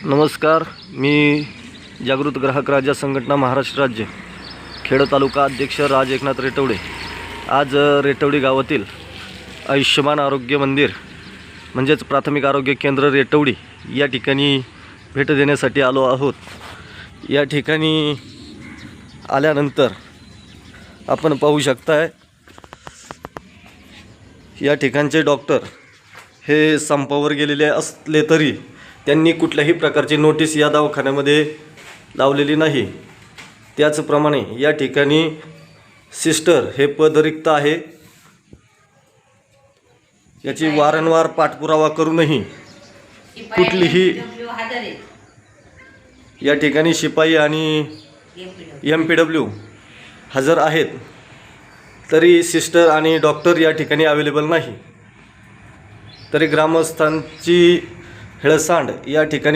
नमस्कार, मी जागृत ग्राहक राजा संघटना महाराष्ट्र राज्य खेड तालुका अध्यक्ष राज एकनाथ रेटवडे आज रेटवडी गावातील आयुष्यमान आरोग्य मंदिर म्हणजेच प्राथमिक आरोग्य केंद्र रेटवडी या ठिकाणी भेट देण्यासाठी आलो आहोत। या ठिकाणी आल्यानंतर आपण पाहू शकताय या ठिकाणचे डॉक्टर हे संपावर गेलेले असले तरी त्यांनी कुठल्याही प्रकारची नोटीस या दवाखान्यामध्ये लावलेली नाही। त्याचप्रमाणे या ठिकाणी सिस्टर हे पद रिक्त आहे, याची वारंवार पाठपुरावा करूनही कुठलीही या ठिकाणी शिपाई आणि MPW हजर आहेत, तरी सिस्टर आणि डॉक्टर या ठिकाणी अवेलेबल नाही। तरी ग्रामस्थांची हेळसांड या ठिकाणी